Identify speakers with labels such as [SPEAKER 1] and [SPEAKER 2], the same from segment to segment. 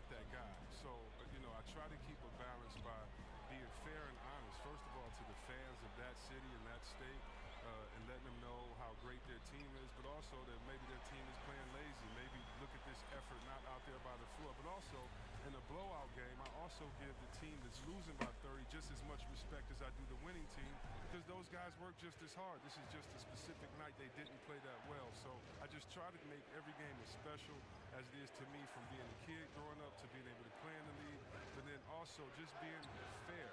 [SPEAKER 1] not that guy. So, I try to keep a balance by being fair and honest, first of all, to the fans of that city and that state, and letting them know how great their team is, but also that maybe their team is playing lazy. Maybe look at this effort not out there by the floor. But also, in a blowout game, I also give the team that's losing by 30 just as much respect as I do the winning team, because those guys work just as hard. This is just a specific night they didn't play that well. So I just try to make every game as special as it is to me, from being a kid growing up to being able to play in the league, but then also just being fair.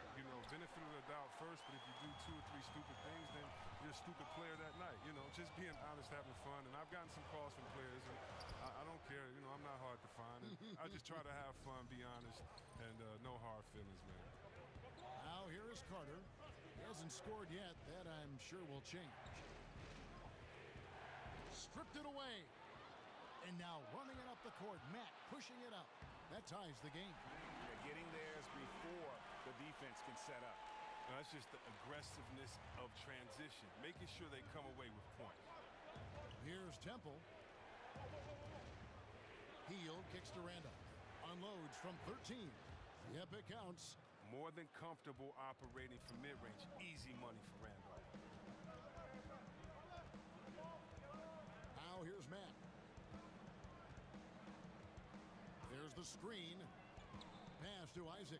[SPEAKER 1] Benefit of the doubt first, but if you do 2 or 3 stupid things, then you're a stupid player that night. Just being honest, having fun. And I've gotten some calls from players, and I don't care. I'm not hard to find. And I just try to have fun, be honest, and no hard feelings, man.
[SPEAKER 2] Now here is Carter. He hasn't scored yet. That, I'm sure, will change. Stripped it away. And now running it up the court. Matt pushing it up. That ties the game.
[SPEAKER 3] Yeah, getting theirs before the defense can set up.
[SPEAKER 1] That's just the aggressiveness of transition, making sure they come away with points.
[SPEAKER 2] Here's Temple. Heel kicks to Randall. Unloads from 13. Yep, it counts.
[SPEAKER 1] More than comfortable operating from mid-range. Easy money for Randall.
[SPEAKER 2] Now here's Matt. There's the screen. Pass to Isaac.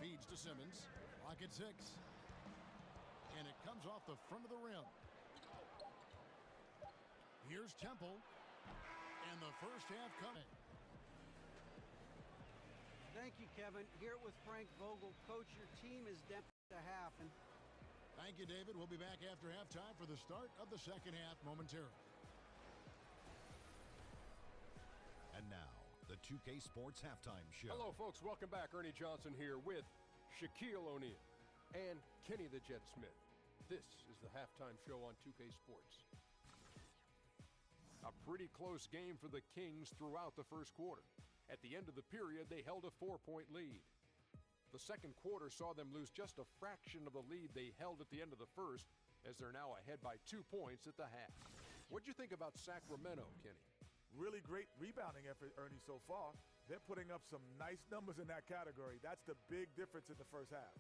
[SPEAKER 2] Feeds to Simmons. Clock at 6. And it comes off the front of the rim. Here's Temple. And the first half coming.
[SPEAKER 4] Thank you, Kevin. Here with Frank Vogel. Coach, your team is down to half. And
[SPEAKER 2] thank you, David. We'll be back after halftime for the start of the second half momentarily.
[SPEAKER 5] And now, the 2K Sports Halftime Show.
[SPEAKER 6] Hello, folks. Welcome back. Ernie Johnson here with Shaquille O'Neal and Kenny the Jet Smith. This is the halftime show on 2K Sports. A pretty close game for the Kings throughout the first quarter. At the end of the period, they held a 4-point lead. The second quarter saw them lose just a fraction of the lead they held at the end of the first, as they're now ahead by 2 points at the half. What'd you think about Sacramento, Kenny?
[SPEAKER 3] Really great rebounding effort, Ernie, so far. They're putting up some nice numbers in that category. That's the big difference in the first half.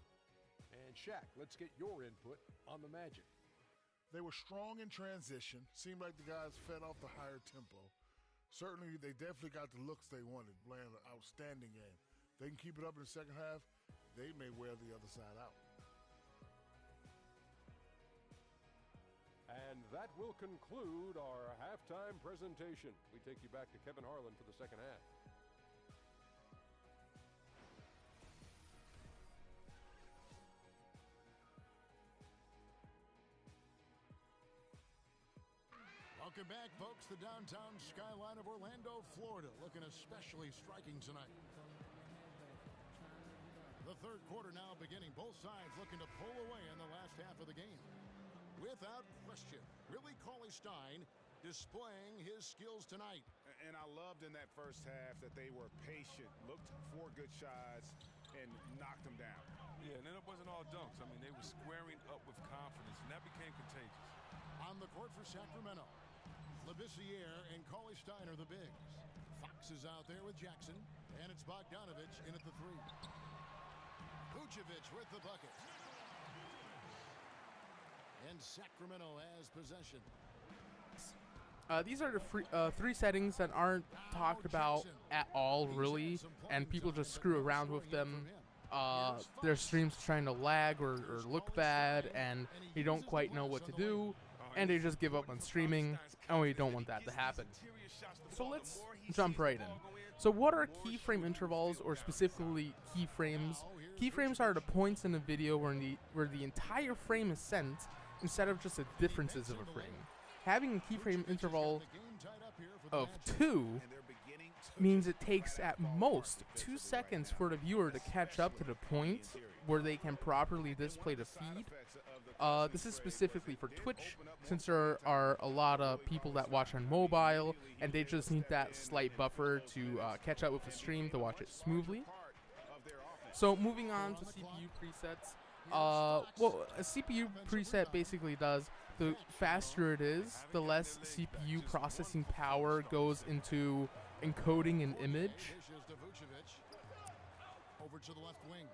[SPEAKER 6] And Shaq, let's get your input on the Magic.
[SPEAKER 7] They were strong in transition. Seemed like the guys fed off the higher tempo. Certainly, they definitely got the looks they wanted, playing an outstanding game. They can keep it up in the second half, they may wear the other side out.
[SPEAKER 6] And that will conclude our halftime presentation. We take you back to Kevin Harlan for the second half.
[SPEAKER 2] Welcome back, folks. The downtown skyline of Orlando, Florida, looking especially striking tonight. The third quarter now beginning. Both sides looking to pull away in the last half of the game. Without question, Willie Cauley-Stein displaying his skills tonight.
[SPEAKER 3] And I loved in that first half that they were patient, looked for good shots, and knocked them down.
[SPEAKER 1] Yeah, and then it wasn't all dunks. I mean, they were squaring up with confidence, and that became contagious.
[SPEAKER 2] On the court for Sacramento, Labissiere and Cauley-Stein are the bigs. Fox is out there with Jackson, and it's Bogdanovich in at the 3. Vucevic with the bucket. And Sacramento has possession.
[SPEAKER 8] These are the three settings that aren't talked about at all, really, and people just screw around with them. Their streams trying to lag or look bad, and you don't quite know what to do, and they just give up on streaming, and we don't want that to happen. So let's jump right in. So what are keyframe intervals, or specifically keyframes? Keyframes are the points in a video where the entire frame is sent instead of just the differences of a frame. Having a keyframe interval of 2 means it takes at most 2 seconds for the viewer to catch up to the point where they can properly display the feed. This is specifically for Twitch, since there are a lot of people that watch on mobile, and they just need that slight buffer to catch up with the stream to watch it smoothly. So moving on to CPU presets. What a CPU preset basically does, the faster it is, the less CPU processing power goes into encoding an image.
[SPEAKER 2] Dishes to Vucevic. Over to the left wing.